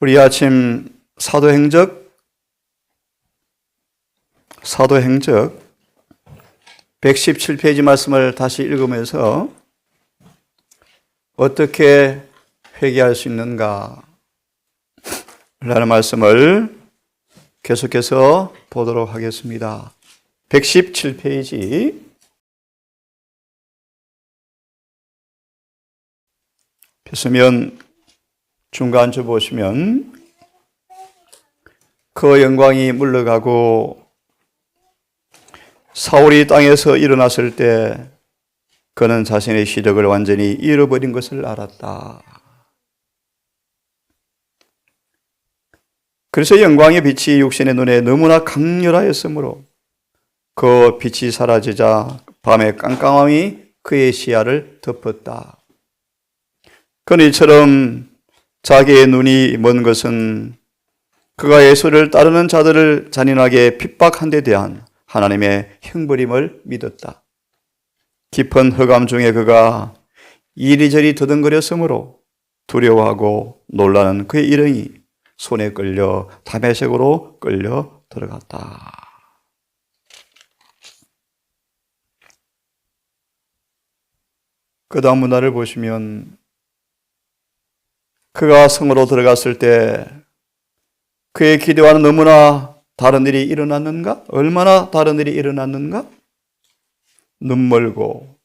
우리 아침 사도행적 117페이지 말씀을 다시 읽으면서 어떻게 회개할 수 있는가 라는 말씀을 계속해서 보도록 하겠습니다. 117페이지 펴시면 중간쯤 보시면 그 영광이 물러가고 사울이 땅에서 일어났을 때 그는 자신의 시력을 완전히 잃어버린 것을 알았다. 그래서 영광의 빛이 육신의 눈에 너무나 강렬하였으므로 그 빛이 사라지자 밤의 깜깜함이 그의 시야를 덮었다. 그는 이처럼 자기의 눈이 먼 것은 그가 예수를 따르는 자들을 잔인하게 핍박한 데 대한 하나님의 형벌임을 믿었다. 깊은 흑암 중에 그가 이리저리 더듬거렸으므로 두려워하고 놀라는 그의 일행이 손에 끌려 다메섹으로 끌려 들어갔다. 그 다음 문화를 보시면 그가 성으로 들어갔을 때 그의 기대와는 너무나 다른 일이 일어났는가? 얼마나 다른 일이 일어났는가? 눈멀고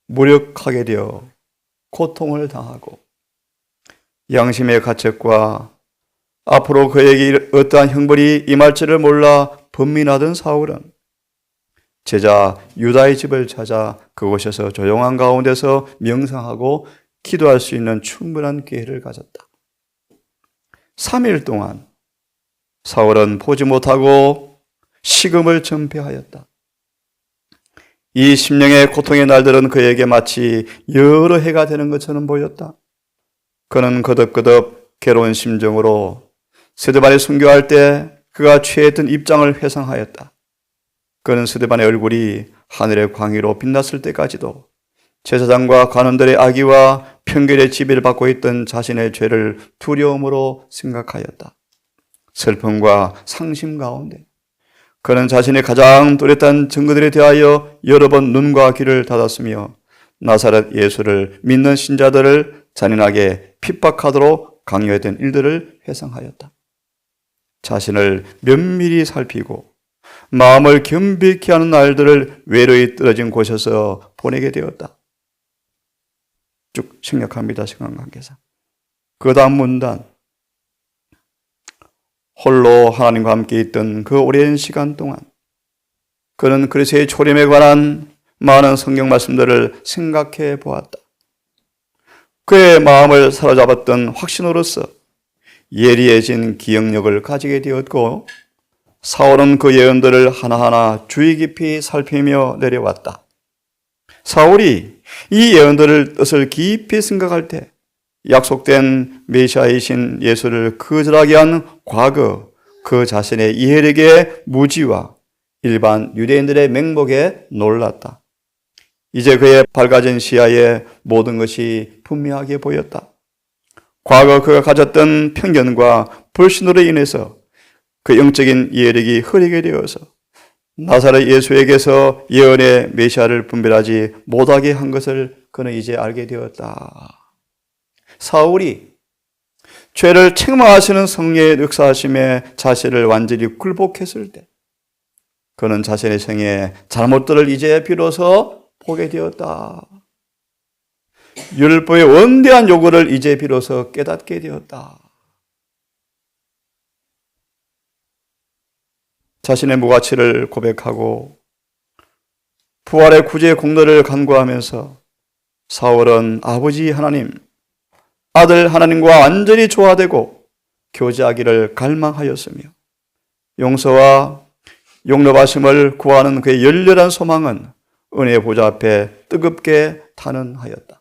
무력하게 되어 고통을 당하고 양심의 가책과 앞으로 그에게 어떠한 형벌이 임할지를 몰라 번민하던 사울은 제자 유다의 집을 찾아 그곳에서 조용한 가운데서 명상하고 기도할 수 있는 충분한 기회를 가졌다. 3일 동안 사울은 보지 못하고 식음을 전폐하였다. 이 심령의 고통의 날들은 그에게 마치 여러 해가 되는 것처럼 보였다. 그는 거듭거듭 괴로운 심정으로 스데반이 순교할 때 그가 취했던 입장을 회상하였다. 그는 스데반의 얼굴이 하늘의 광희로 빛났을 때까지도 제사장과 관원들의 악의와 편견의 지배를 받고 있던 자신의 죄를 두려움으로 생각하였다. 슬픔과 상심 가운데 그는 자신의 가장 뚜렷한 증거들에 대하여 여러 번 눈과 귀를 닫았으며 나사렛 예수를 믿는 신자들을 잔인하게 핍박하도록 강요했던 일들을 회상하였다. 자신을 면밀히 살피고 마음을 겸비케 하는 날들을 외로이 떨어진 곳에서 보내게 되었다. 쭉 생략합니다. 시간 관계상. 그 다음 문단 홀로 하나님과 함께 있던 그 오랜 시간 동안 그는 그리스도의 초림에 관한 많은 성경 말씀들을 생각해 보았다. 그의 마음을 사로잡았던 확신으로서 예리해진 기억력을 가지게 되었고 사울은 그 예언들을 하나하나 주의 깊이 살피며 내려왔다. 사울이 이 예언들을 뜻을 깊이 생각할 때 약속된 메시아이신 예수를 거절하게 한 과거 그 자신의 이해력의 무지와 일반 유대인들의 맹목에 놀랐다. 이제 그의 밝아진 시야에 모든 것이 분명하게 보였다. 과거 그가 가졌던 편견과 불신으로 인해서 그 영적인 이해력이 흐리게 되어서 나사렛 예수에게서 예언의 메시아를 분별하지 못하게 한 것을 그는 이제 알게 되었다. 사울이 죄를 책망하시는 성령의 역사하심에 자신을 완전히 굴복했을 때 그는 자신의 생애 잘못들을 이제 비로소 보게 되었다. 율법의 원대한 요구를 이제 비로소 깨닫게 되었다. 자신의 무가치를 고백하고 부활의 구제의 공로를 간구하면서 사울은 아버지 하나님, 아들 하나님과 완전히 조화되고 교제하기를 갈망하였으며 용서와 용납하심을 구하는 그의 열렬한 소망은 은혜의 보좌 앞에 뜨겁게 탄원하였다.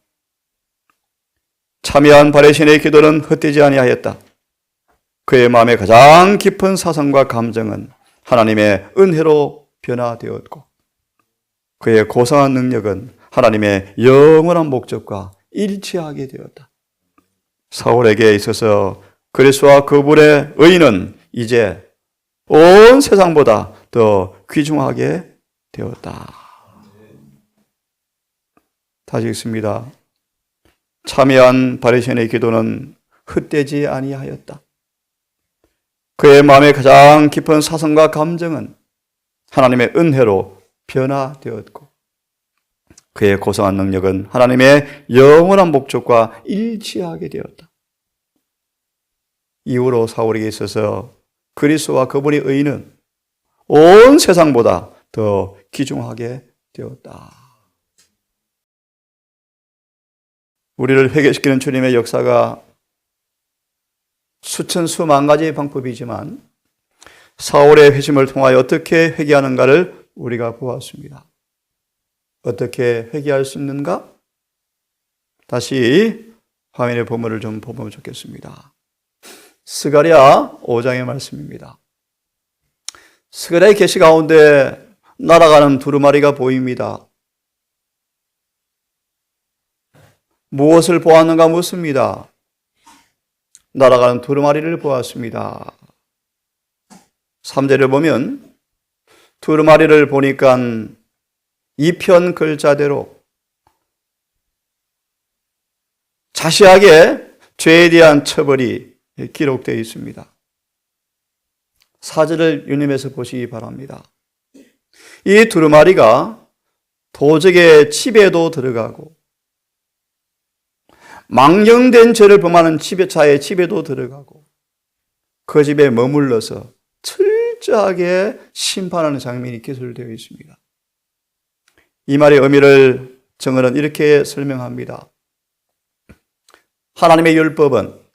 참여한 바레신의 기도는 헛되지 아니하였다. 그의 마음의 가장 깊은 사상과 감정은 하나님의 은혜로 변화되었고 그의 고상한 능력은 하나님의 영원한 목적과 일치하게 되었다. 사울에게 있어서 그리스도와 그분의 의는 이제 온 세상보다 더 귀중하게 되었다. 다시 읽습니다. 참여한 바리새인의 기도는 헛되지 아니하였다. 그의 마음의 가장 깊은 사성과 감정은 하나님의 은혜로 변화되었고, 그의 고상한 능력은 하나님의 영원한 목적과 일치하게 되었다. 이후로 사울에게 있어서 그리스도와 그분의 의는 온 세상보다 더 귀중하게 되었다. 우리를 회개시키는 주님의 역사가 수천 수만 가지의 방법이지만 사울의 회심을 통하여 어떻게 회개하는가를 우리가 보았습니다. 어떻게 회개할 수 있는가? 다시 화면의 본문을 좀 보면 좋겠습니다. 스가랴 5장의 말씀입니다. 스가랴의 계시 가운데 날아가는 두루마리가 보입니다. 무엇을 보았는가 묻습니다. 날아가는 두루마리를 보았습니다. 3절을 보면 두루마리를 보니까 2편 글자대로 자세하게 죄에 대한 처벌이 기록되어 있습니다. 4절을 유념해서 보시기 바랍니다. 이 두루마리가 도적의 집에도 들어가고 망령된 죄를 범하는 지배자의 집에도 들어가고 그 집에 머물러서 철저하게 심판하는 장면이 기술되어 있습니다. 이 말의 의미를 정언은 이렇게 설명합니다. 하나님의 율법은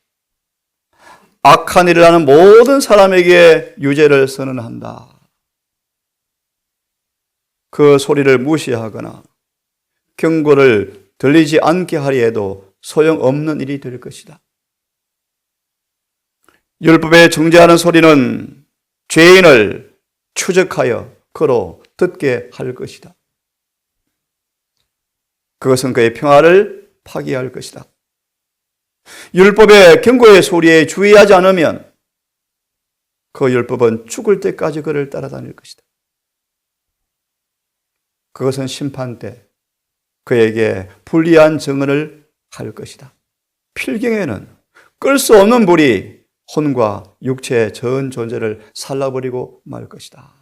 악한 일을 하는 모든 사람에게 유죄를 선언한다. 그 소리를 무시하거나 경고를 들리지 않게 하려 해도 소용없는 일이 될 것이다. 율법에 정죄하는 소리는 죄인을 추적하여 그로 듣게 할 것이다. 그것은 그의 평화를 파괴할 것이다. 율법의 경고의 소리에 주의하지 않으면 그 율법은 죽을 때까지 그를 따라다닐 것이다. 그것은 심판 때 그에게 불리한 증언을 할 것이다. 필경에는 끌 수 없는 불이 혼과 육체의 전 존재를 살라버리고 말 것이다.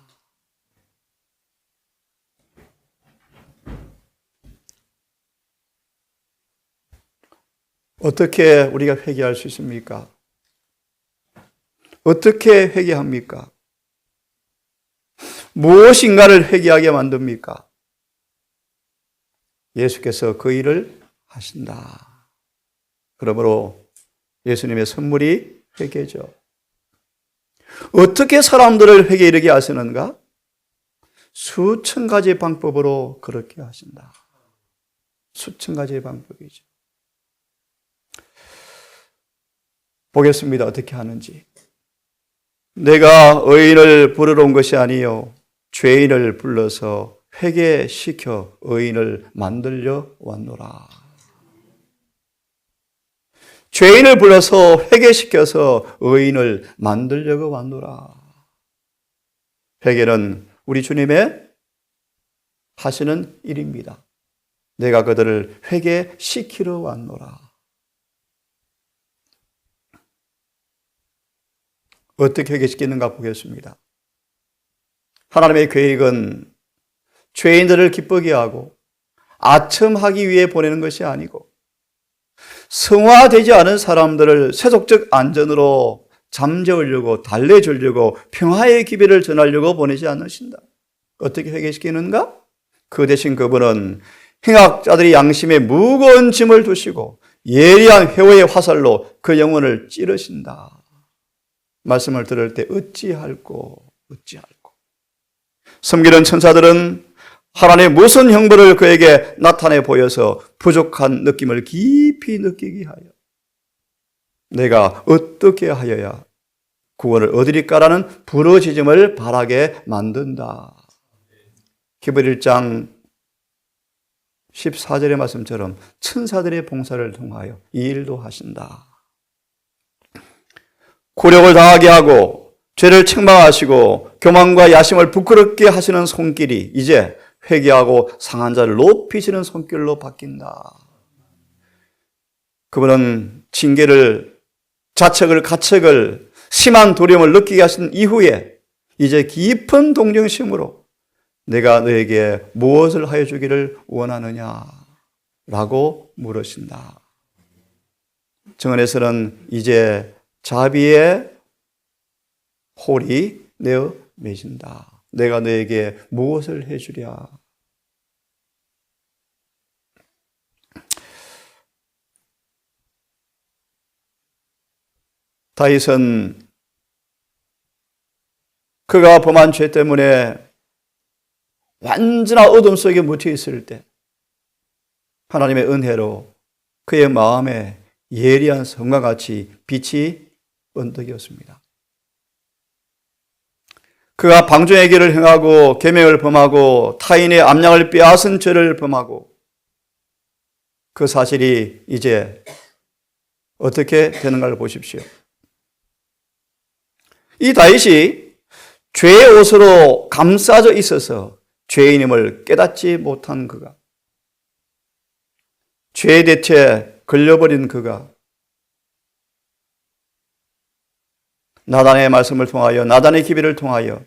어떻게 우리가 회개할 수 있습니까? 어떻게 회개합니까? 무엇인가를 회개하게 만듭니까? 예수께서 그 일을 하신다. 그러므로 예수님의 선물이 회개죠. 어떻게 사람들을 회개에 이르게 하시는가? 수천 가지 방법으로 그렇게 하신다. 수천 가지의 방법이죠. 보겠습니다. 어떻게 하는지. 내가 의인을 부르러 온 것이 아니요 죄인을 불러서 회개시켜 의인을 만들려 왔노라. 죄인을 불러서 회개시켜서 의인을 만들려고 왔노라. 회개는 우리 주님의 하시는 일입니다. 내가 그들을 회개시키러 왔노라. 어떻게 회개시키는가 보겠습니다. 하나님의 계획은 죄인들을 기쁘게 하고 아첨하기 위해 보내는 것이 아니고 성화되지 않은 사람들을 세속적 안전으로 잠재우려고 달래주려고 평화의 기별을 전하려고 보내지 않으신다. 어떻게 회개시키는가? 그 대신 그분은 행악자들이 양심에 무거운 짐을 두시고 예리한 회오의 화살로 그 영혼을 찌르신다. 말씀을 들을 때 어찌할꼬. 섬기는 천사들은 하나님의 무슨 형벌을 그에게 나타내 보여서 부족한 느낌을 깊이 느끼게 하여 내가 어떻게 하여야 구원을 얻으리까라는 부르짖음을 바라게 만든다. 히브리 1장 14절의 말씀처럼 천사들의 봉사를 통하여 이 일도 하신다. 굴욕을 당하게 하고 죄를 책망하시고 교만과 야심을 부끄럽게 하시는 손길이 이제 회개하고 상한 자를 높이시는 손길로 바뀐다. 그분은 징계를, 자책을, 가책을, 심한 두려움을 느끼게 하신 이후에 이제 깊은 동정심으로 내가 너에게 무엇을 하여 주기를 원하느냐 라고 물으신다. 정언에서는 이제 자비의 홀이 내어 맺은다. 내가 너에게 무엇을 해주랴. 다윗은 그가 범한 죄 때문에 완전한 어둠 속에 묻혀 있을 때 하나님의 은혜로 그의 마음에 예리한 성과 같이 빛이 번뜩였습니다. 그가 방종의 길을 행하고 계명을 범하고 타인의 암양을 빼앗은 죄를 범하고 그 사실이 이제 어떻게 되는가를 보십시오. 이 다윗이 죄의 옷으로 감싸져 있어서 죄인임을 깨닫지 못한 그가, 죄의 덫에 걸려버린 그가 나단의 말씀을 통하여, 나단의 기비를 통하여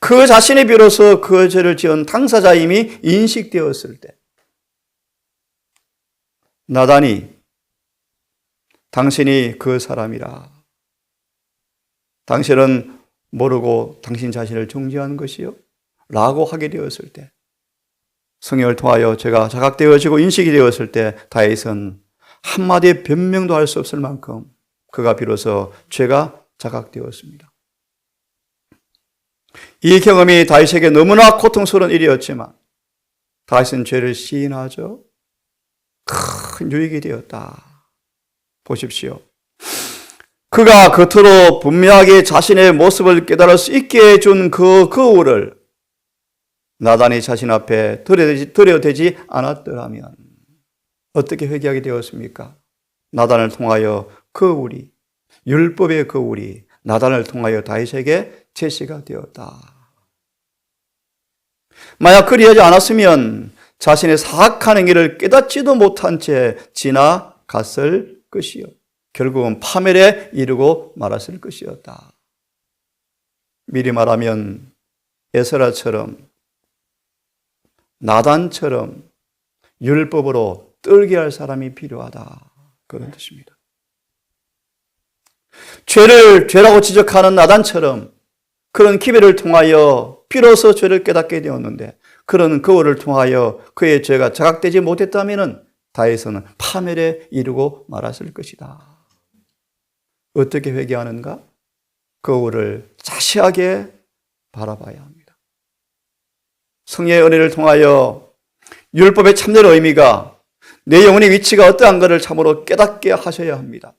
그 자신이 비로소 그 죄를 지은 당사자임이 인식되었을 때 나단이 당신이 그 사람이라, 당신은 모르고 당신 자신을 정죄한 것이요? 라고 하게 되었을 때, 성령을 통하여 죄가 자각되어지고 인식이 되었을 때 다윗은 한마디의 변명도 할 수 없을 만큼 그가 비로소 죄가 자각되었습니다. 이 경험이 다윗에게 너무나 고통스러운 일이었지만 다윗은 죄를 시인하죠. 큰 유익이 되었다. 보십시오. 그가 겉으로 분명하게 자신의 모습을 깨달을 수 있게 해준 그 거울을 나단이 자신 앞에 들여대지 않았더라면 어떻게 회개하게 되었습니까? 나단을 통하여 거울이, 율법의 거울이 나단을 통하여 다윗에게 제시가 되었다. 만약 그리하지 않았으면 자신의 사악한 행위를 깨닫지도 못한 채 지나갔을 것이요, 결국은 파멸에 이르고 말았을 것이었다. 미리 말하면 에스라처럼, 나단처럼 율법으로 떨게 할 사람이 필요하다, 그런 뜻입니다. 죄를 죄라고 지적하는 나단처럼 그런 기회를 통하여 비로소 죄를 깨닫게 되었는데, 그런 거울을 통하여 그의 죄가 자각되지 못했다면 다윗은 파멸에 이르고 말았을 것이다. 어떻게 회개하는가? 거울을 자세하게 바라봐야 합니다. 성령의 은혜를 통하여 율법의 참된 의미가, 내 영혼의 위치가 어떠한가를 참으로 깨닫게 하셔야 합니다.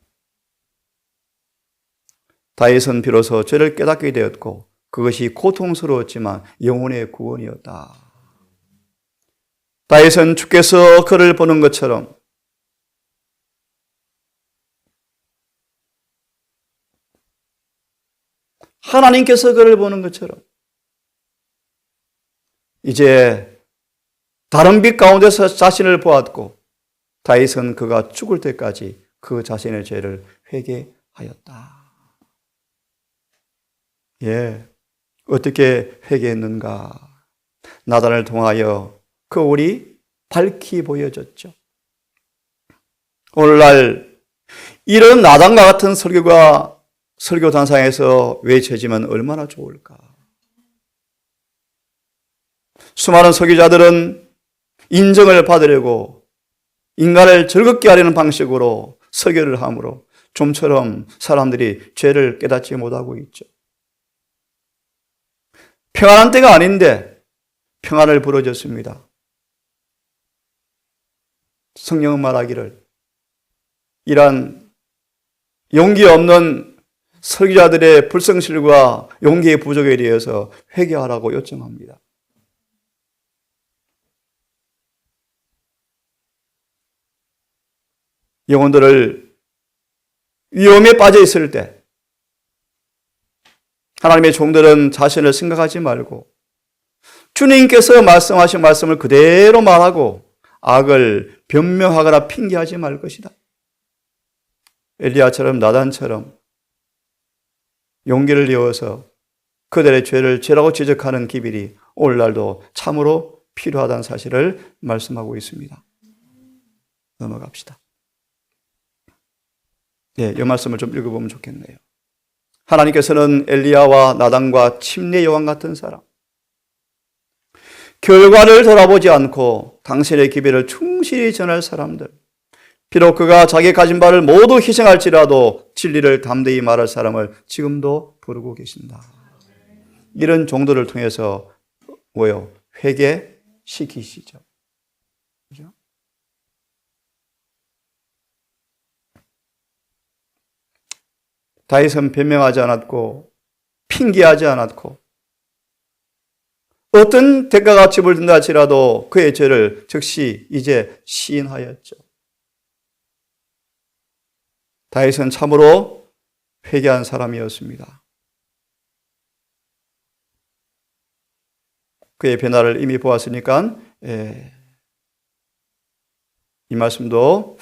다윗은 비로소 죄를 깨닫게 되었고 그것이 고통스러웠지만 영혼의 구원이었다. 다윗은 주께서 그를 보는 것처럼 하나님께서 그를 보는 것처럼 이제 다른 빛 가운데서 자신을 보았고 다윗은 그가 죽을 때까지 그 자신의 죄를 회개하였다. 예, 어떻게 회개했는가? 나단을 통하여 거울이 밝히 보여졌죠. 오늘날 이런 나단과 같은 설교가 설교 단상에서 외쳐지면 얼마나 좋을까? 수많은 설교자들은 인정을 받으려고 인간을 즐겁게 하려는 방식으로 설교를 하므로 좀처럼 사람들이 죄를 깨닫지 못하고 있죠. 평안한 때가 아닌데 평안을 부러졌습니다. 성령은 말하기를 이러한 용기 없는 설교자들의 불성실과 용기의 부족에 대해서 회개하라고 요청합니다. 영혼들을 위험에 빠져 있을 때 하나님의 종들은 자신을 생각하지 말고 주님께서 말씀하신 말씀을 그대로 말하고 악을 변명하거나 핑계하지 말 것이다. 엘리야처럼 나단처럼 용기를 이어서 그들의 죄를 죄라고 지적하는 기별이 오늘날도 참으로 필요하다는 사실을 말씀하고 있습니다. 넘어갑시다. 이 말씀을 좀 읽어보면 좋겠네요. 하나님께서는 엘리야와 나단과 침례 요한 같은 사람, 결과를 돌아보지 않고 당신의 기별을 충실히 전할 사람들, 비록 그가 자기 가진 바를 모두 희생할지라도 진리를 담대히 말할 사람을 지금도 부르고 계신다. 이런 종들을 통해서 뭐요? 회개시키시죠. 그죠? 다윗은 변명하지 않았고 핑계하지 않았고 어떤 대가가 지불된다 할지라도 그의 죄를 즉시 이제 시인하였죠. 다윗은 참으로 회개한 사람이었습니다. 그의 변화를 이미 보았으니까 이 말씀도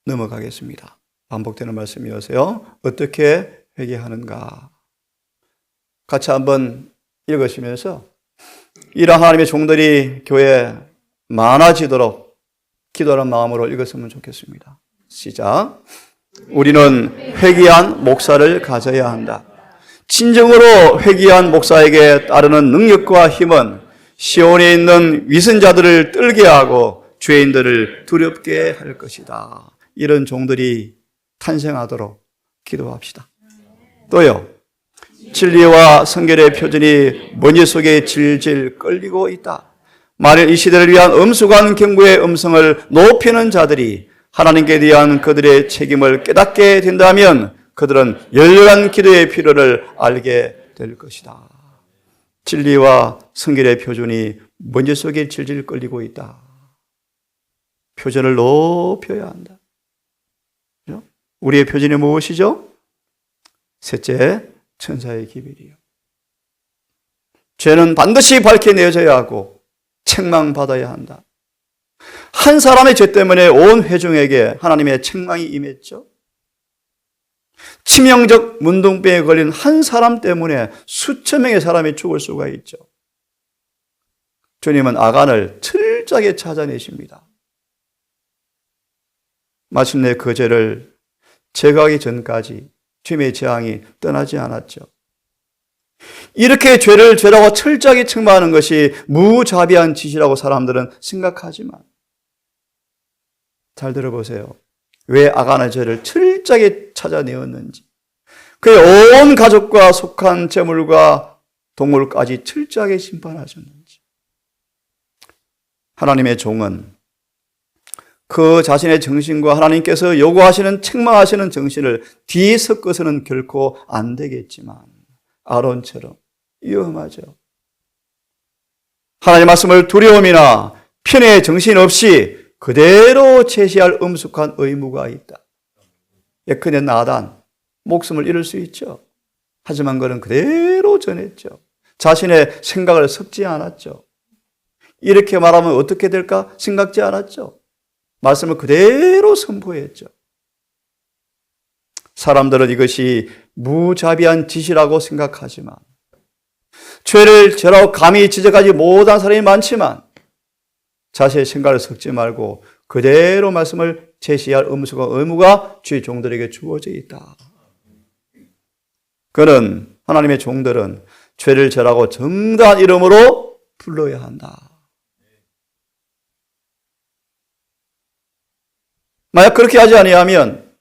넘어가겠습니다. 반복되는 말씀이어서요. 어떻게 회개하는가? 같이 한번 읽으시면서 이런 하나님의 종들이 교회에 많아지도록 기도하는 마음으로 읽었으면 좋겠습니다. 시작. 우리는 회개한 목사를 가져야 한다. 진정으로 회개한 목사에게 따르는 능력과 힘은 시온에 있는 위선자들을 떨게 하고 죄인들을 두렵게 할 것이다. 이런 종들이 탄생하도록 기도합시다. 또요. 진리와 성결의 표준이 먼지 속에 질질 끌리고 있다. 만일 이 시대를 위한 엄숙한 경고의 음성을 높이는 자들이 하나님께 대한 그들의 책임을 깨닫게 된다면 그들은 열렬한 기도의 필요를 알게 될 것이다. 진리와 성결의 표준이 먼지 속에 질질 끌리고 있다. 표준을 높여야 한다. 우리의 표준이 무엇이죠? 셋째, 천사의 기별이요. 죄는 반드시 밝혀내줘야 하고 책망받아야 한다. 한 사람의 죄 때문에 온 회중에게 하나님의 책망이 임했죠. 치명적 문둥병에 걸린 한 사람 때문에 수천 명의 사람이 죽을 수가 있죠. 주님은 아간을 철저하게 찾아내십니다. 마침내 그 죄를 제거하기 전까지 주님의 재앙이 떠나지 않았죠. 이렇게 죄를 죄라고 철저하게 책망하는 것이 무자비한 짓이라고 사람들은 생각하지만 잘 들어보세요. 왜 아간의 죄를 철저하게 찾아내었는지, 그의 온 가족과 속한 재물과 동물까지 철저하게 심판하셨는지. 하나님의 종은 그 자신의 정신과 하나님께서 요구하시는 책망하시는 정신을 뒤섞어서는 결코 안 되겠지만 아론처럼 위험하죠. 하나님의 말씀을 두려움이나 편의 정신 없이 그대로 제시할 엄숙한 의무가 있다. 예컨대 나단, 목숨을 잃을 수 있죠. 하지만 그는 그대로 전했죠. 자신의 생각을 섞지 않았죠. 이렇게 말하면 어떻게 될까 생각지 않았죠. 말씀을 그대로 선포했죠. 사람들은 이것이 무자비한 짓이라고 생각하지만 죄를 죄라고 감히 지적하지 못한 사람이 많지만 자신의 생각을 섞지 말고 그대로 말씀을 제시할 의무가 주의 종들에게 주어져 있다. 그는 하나님의 종들은 죄를 죄라고 정당한 이름으로 불러야 한다. 만약 그렇게 하지 아니하면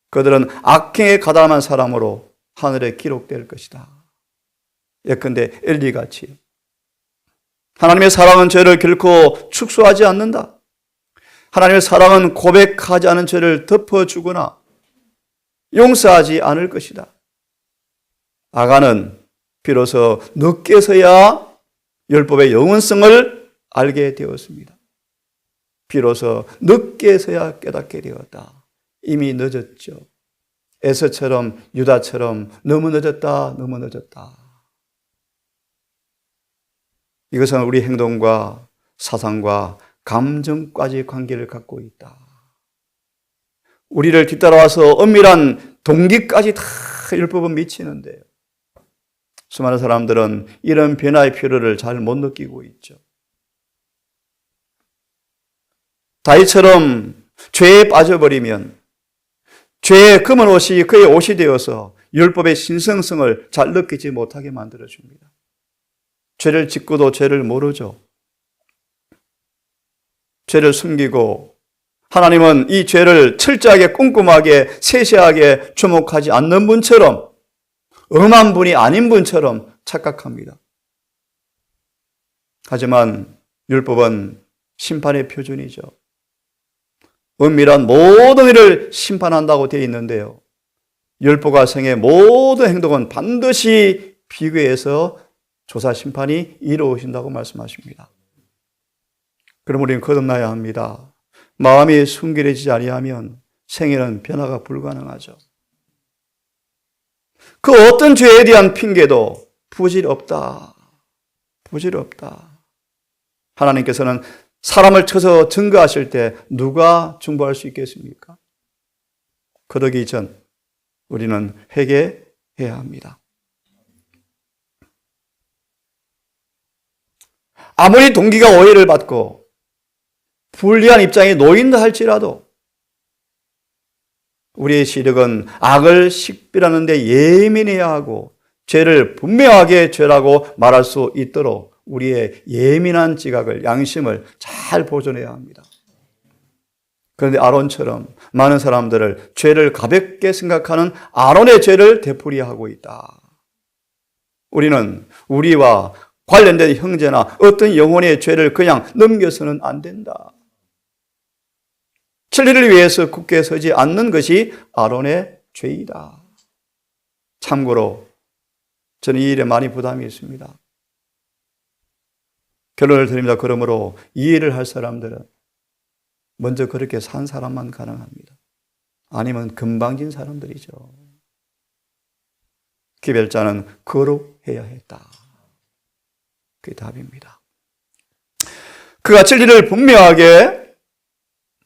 그들은 악행에 가담한 사람으로 하늘에 기록될 것이다. 예컨대 엘리같이 하나님의 사랑은 죄를 결코 축소하지 않는다. 하나님의 사랑은 고백하지 않은 죄를 덮어주거나 용서하지 않을 것이다. 아간은 비로소 늦게서야 율법의 영원성을 알게 되었습니다. 비로소 늦게서야 깨닫게 되었다. 이미 늦었죠. 에서처럼 유다처럼 너무 늦었다, 너무 늦었다. 이것은 우리 행동과 사상과 감정까지 관계를 갖고 있다. 우리를 뒤따라와서 엄밀한 동기까지 다 율법은 미치는데요. 수많은 사람들은 이런 변화의 필요를 잘 못 느끼고 있죠. 다윗처럼 죄에 빠져버리면 죄의 검은 옷이 그의 옷이 되어서 율법의 신성성을 잘 느끼지 못하게 만들어줍니다. 죄를 짓고도 죄를 모르죠. 죄를 숨기고 하나님은 이 죄를 철저하게 꼼꼼하게 세세하게 주목하지 않는 분처럼 엄한 분이 아닌 분처럼 착각합니다. 하지만 율법은 심판의 표준이죠. 은밀한 모든 일을 심판한다고 되어 있는데요. 율법과 성의 모든 행동은 반드시 비교해서 조사 심판이 이루어진다고 말씀하십니다. 그럼 우리는 거듭나야 합니다. 마음이 순결해지지 아니하면 생애는 변화가 불가능하죠. 그 어떤 죄에 대한 핑계도 부질없다. 부질없다. 하나님께서는 사람을 쳐서 증거하실 때 누가 중보할 수 있겠습니까? 그러기 전 우리는 회개해야 합니다. 아무리 동기가 오해를 받고 불리한 입장에 놓인다 할지라도 우리의 시력은 악을 식별하는 데 예민해야 하고 죄를 분명하게 죄라고 말할 수 있도록 우리의 예민한 지각을, 양심을 잘 보존해야 합니다. 그런데 아론처럼 많은 사람들을 죄를 가볍게 생각하는 아론의 죄를 되풀이하고 있다. 우리는 우리와 관련된 형제나 어떤 영혼의 죄를 그냥 넘겨서는 안 된다. 진리를 위해서 굳게 서지 않는 것이 아론의 죄이다. 참고로 저는 이 일에 많이 부담이 있습니다. 결론을 드립니다. 그러므로 이 일을 할 사람들은 먼저 그렇게 산 사람만 가능합니다. 아니면 금방진 사람들이죠. 기별자는 거룩해야 했다. 그게 답입니다. 그가 진리를 분명하게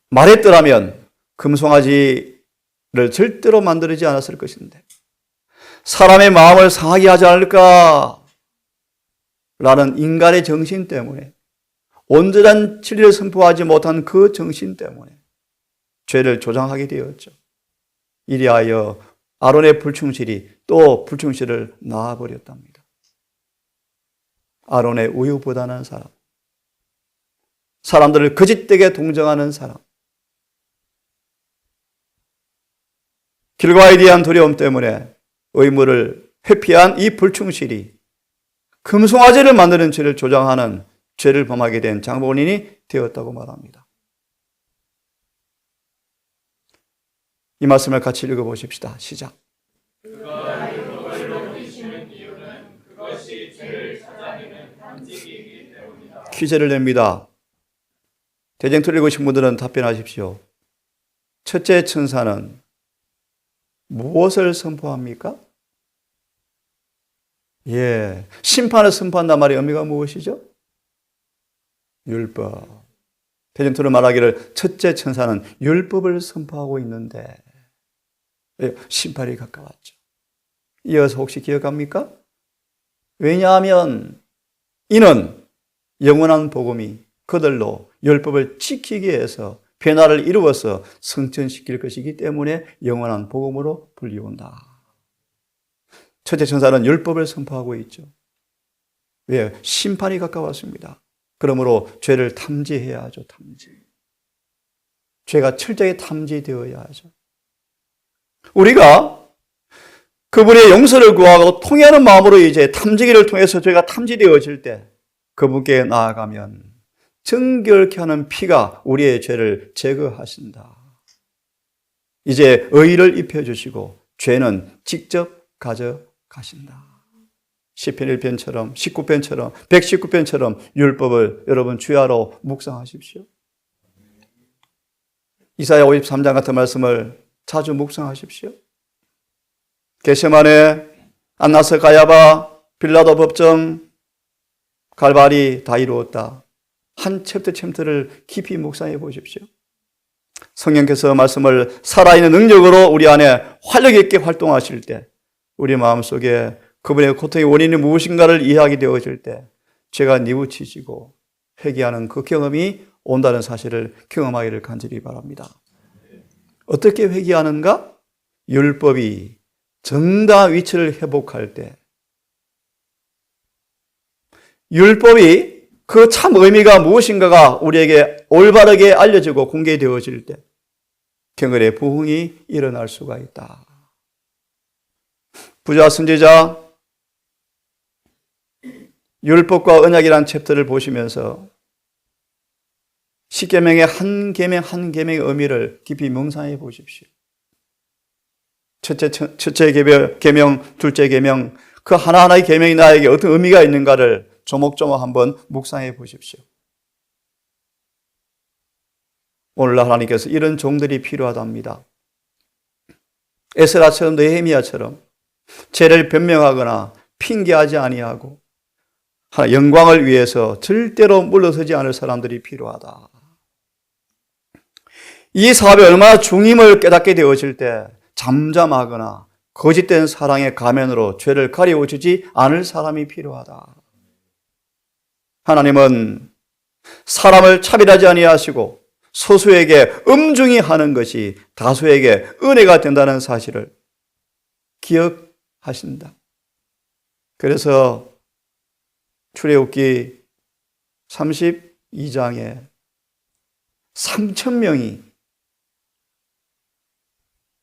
말했더라면 금송아지를 절대로 만들지 않았을 것인데 사람의 마음을 상하게 하지 않을까 라는 인간의 정신 때문에 온전한 진리를 선포하지 못한 그 정신 때문에 죄를 조장하게 되었죠. 이리하여 아론의 불충실이 또 불충실을 낳아버렸답니다. 아론의 우유부단한 사람, 사람들을 거짓되게 동정하는 사람, 결과에 대한 두려움 때문에 의무를 회피한 이 불충실이 금송아지를 만드는 죄를 조장하는 죄를 범하게 된 장본인이 되었다고 말합니다. 이 말씀을 같이 읽어보십시다. 시작. 그가 율법을 넘기시는 이유는 그것이 죄를 찾아내는 탐지기이기 때문이다. 퀴즈를 냅니다. 대쟁투를 읽으신 분들은 답변하십시오. 첫째 천사는 무엇을 선포합니까? 심판을 선포한단 말의 의미가 무엇이죠? 율법. 대전투를 말하기를 첫째 천사는 율법을 선포하고 있는데 심판이 가까웠죠. 이어서 혹시 기억합니까? 왜냐하면 이는 영원한 복음이 그들로 율법을 지키기 위해서 변화를 이루어서 성천시킬 것이기 때문에 영원한 복음으로 불리운다. 첫째 천사는 율법을 선포하고 있죠. 왜? 심판이 가까웠습니다. 그러므로 죄를 탐지해야 하죠. 탐지. 죄가 철저히 탐지되어야 하죠. 우리가 그분의 용서를 구하고 통회하는 마음으로 이제 탐지기를 통해서 죄가 탐지되어질 때 그분께 나아가면 정결케 하는 피가 우리의 죄를 제거하신다. 이제 의를 입혀주시고 죄는 직접 가져가신다. 시편 1편처럼 19편처럼 119편처럼 율법을 여러분 주야로 묵상하십시오. 이사야 53장 같은 말씀을 자주 묵상하십시오. 겟세마네, 안나스, 가야바, 빌라도 법정, 갈바리 다 이루었다. 한 챕터를 깊이 묵상해 보십시오. 성령께서 말씀을 살아있는 능력으로 우리 안에 활력 있게 활동하실 때, 우리 마음속에 그분의 고통의 원인이 무엇인가를 이해하게 되어질 때 죄가 뉘우치지고 회개하는 그 경험이 온다는 사실을 경험하기를 간절히 바랍니다. 어떻게 회개하는가? 율법이 정당한 위치를 회복할 때, 율법이 그 참 의미가 무엇인가가 우리에게 올바르게 알려지고 공개되어질 때 경건의 부흥이 일어날 수가 있다. 부자 선지자 율법과 언약이라는 챕터를 보시면서 십계명의 한 계명 한 계명의 의미를 깊이 묵상해 보십시오. 첫째 계명, 둘째 계명, 그 하나하나의 계명이 나에게 어떤 의미가 있는가를 조목조목 한번 묵상해 보십시오. 오늘날 하나님께서 이런 종들이 필요하답니다. 에스라처럼 느헤미야처럼 죄를 변명하거나 핑계하지 아니하고 영광을 위해서 절대로 물러서지 않을 사람들이 필요하다. 이 사업이 얼마나 중임을 깨닫게 되어질 때 잠잠하거나 거짓된 사랑의 가면으로 죄를 가리워주지 않을 사람이 필요하다. 하나님은 사람을 차별하지 아니하시고 소수에게 엄중히 하는 것이 다수에게 은혜가 된다는 사실을 기억하신다. 그래서 출애굽기 32장에 3,000명이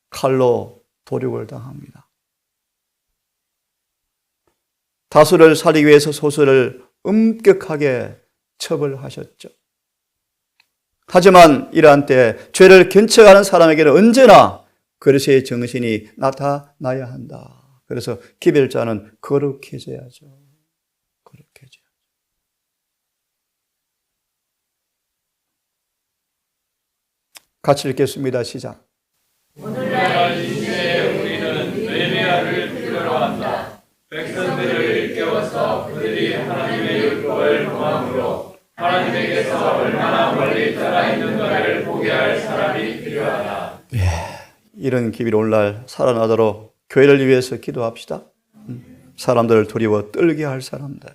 칼로 도륙을 당합니다. 다수를 살리기 위해서 소수를 엄격하게 처벌하셨죠. 하지만 이러한 때 죄를 견책하는 사람에게는 언제나 그리스도의 정신이 나타나야 한다. 그래서 기별자는 거룩해져야죠. 거룩해져야죠. 같이 읽겠습니다. 시작. 오늘날 이 시대에 우리는 느헤미야를 필요로 한다. 백성들을 일깨워서 그들이 하나님의 율법을 범함으로 하나님에게서 얼마나 멀리 떠나 있는가를 보게 할 사람이 필요하다. 이런 기회를 오늘날 살아나도록 교회를 위해서 기도합시다. 사람들을 두려워 떨게 할 사람들,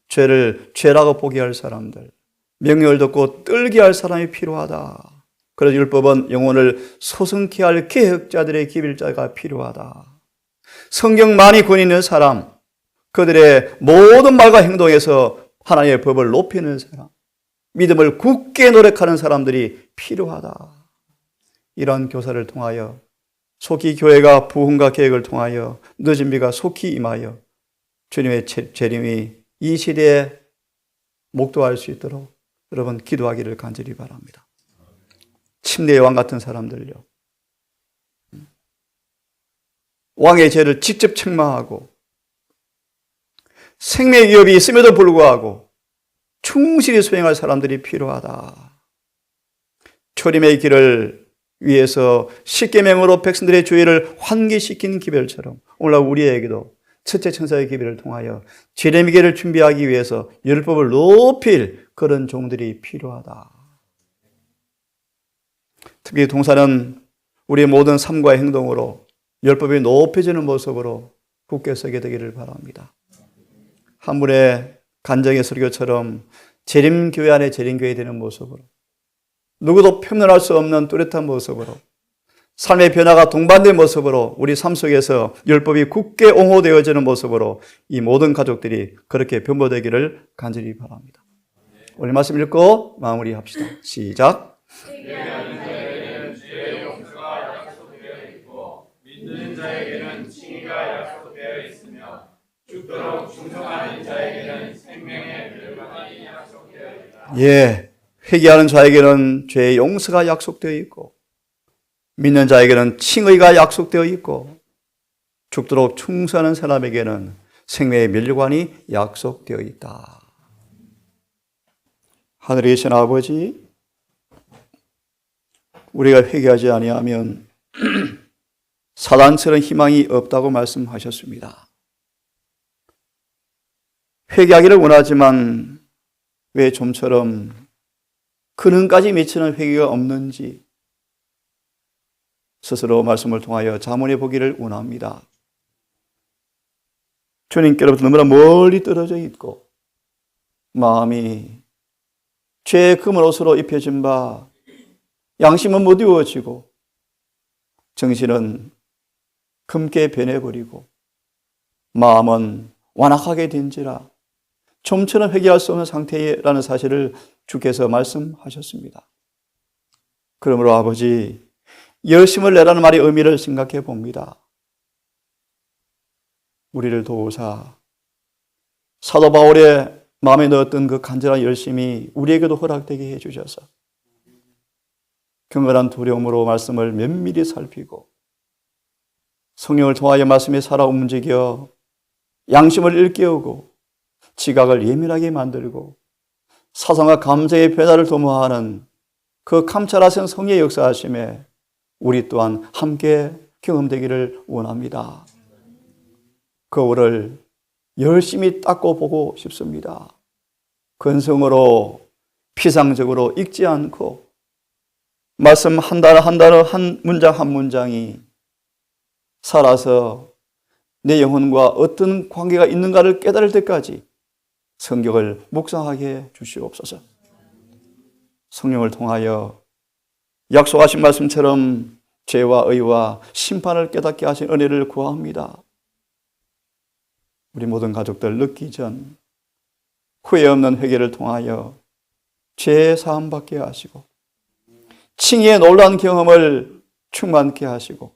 죄를 죄라고 보게 할 사람들, 명령을 듣고 떨게 할 사람이 필요하다. 그래서 율법은 영혼을 소성케 할 개혁자들의 기별자가 필요하다. 성경 많이 권 있는 사람, 그들의 모든 말과 행동에서 하나님의 법을 높이는 사람, 믿음을 굳게 노력하는 사람들이 필요하다. 이런 교사를 통하여 속히 교회가 부흥과 계획을 통하여 늦은 비가 속히 임하여 주님의 재림이 이 시대에 목도할 수 있도록 여러분 기도하기를 간절히 바랍니다. 침례의 왕 같은 사람들요, 왕의 죄를 직접 책망하고 생명 위협이 있음에도 불구하고 충실히 수행할 사람들이 필요하다. 초림의 길을 위해서 십계명으로 백성들의 죄를 환기시킨 기별처럼 오늘날 우리에게도 첫째 천사의 기별을 통하여 제레미기를 준비하기 위해서 율법을 높일 그런 종들이 필요하다. 특히 동사는 우리의 모든 삶과 행동으로 율법이 높여지는 모습으로 굳게 서게 되기를 바랍니다. 한 분의 간정의 설교처럼 재림교회 안에 재림교회 되는 모습으로, 누구도 표현할 수 없는 뚜렷한 모습으로, 삶의 변화가 동반된 모습으로 우리 삶 속에서 율법이 굳게 옹호되어지는 모습으로 이 모든 가족들이 그렇게 변모되기를 간절히 바랍니다. 오늘 말씀 읽고 마무리합시다. 시작. 회개하는 자에게는 죄의 용서가 약속되어 있고 믿는 자에게는 칭의가 약속되어 있으며 죽도록 충성하는 자에게는 생명의 멸망이 약속되어 있다. 회개하는 자에게는 죄의 용서가 약속되어 있고 믿는 자에게는 칭의가 약속되어 있고 죽도록 충성하는 사람에게는 생명의 멸관이 약속되어 있다. 하늘에 계신 아버지, 우리가 회개하지 아니하면 사단처럼 희망이 없다고 말씀하셨습니다. 회개하기를 원하지만 왜 좀처럼 근원까지 미치는 회개가 없는지 스스로 말씀을 통하여 자문해 보기를 원합니다. 주님께로부터 너무나 멀리 떨어져 있고 마음이 죄의 검은 옷으로 입혀진 바 양심은 못 이루어지고 정신은 금게 변해버리고 마음은 완악하게 된지라 좀처럼 회개할 수 없는 상태라는 사실을 주께서 말씀하셨습니다. 그러므로 아버지, 열심을 내라는 말의 의미를 생각해 봅니다. 우리를 도우사 사도 바울의 마음에 넣었던 그 간절한 열심이 우리에게도 허락되게 해주셔서 경건한 두려움으로 말씀을 면밀히 살피고 성령을 통하여 말씀에 살아 움직여 양심을 일깨우고 지각을 예민하게 만들고 사상과 감정의 변화를 도모하는 그 감찰하신 성령의 역사하심에 우리 또한 함께 경험되기를 원합니다. 거울을 열심히 닦고 보고 싶습니다. 근성으로 피상적으로 읽지 않고 말씀 한 단어 한 단어 한 문장 한 문장이 살아서 내 영혼과 어떤 관계가 있는가를 깨달을 때까지 성경을 묵상하게 주시옵소서. 성령을 통하여 약속하신 말씀처럼 죄와 의와 심판을 깨닫게 하신 은혜를 구합니다. 우리 모든 가족들 늦기 전 후회 없는 회개를 통하여 죄 사함 받게 하시고 칭의의 놀라운 경험을 충만케 하시고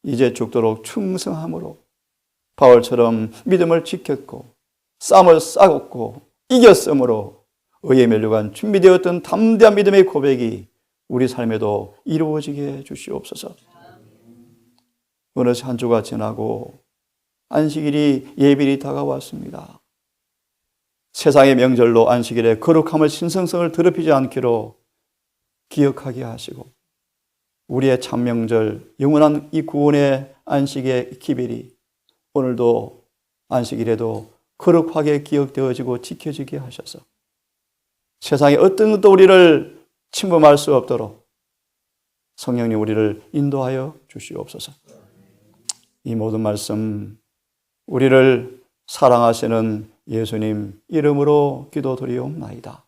이제 죽도록 충성함으로 바울처럼 믿음을 지켰고 쌈을 싸웠고 이겼으므로 의에 멸류관 준비되었던 담대한 믿음의 고백이 우리 삶에도 이루어지게 해주시옵소서. 어느새 한 주가 지나고 안식일이 예비일이 다가왔습니다. 세상의 명절로 안식일의 거룩함을 신성성을 더럽히지 않기로 기억하게 하시고 우리의 참명절 영원한 이 구원의 안식의 기별이 오늘도 안식일에도 거룩하게 기억되어지고 지켜지게 하셔서 세상에 어떤 것도 우리를 침범할 수 없도록 성령님 우리를 인도하여 주시옵소서. 이 모든 말씀 우리를 사랑하시는 예수님 이름으로 기도드리옵나이다.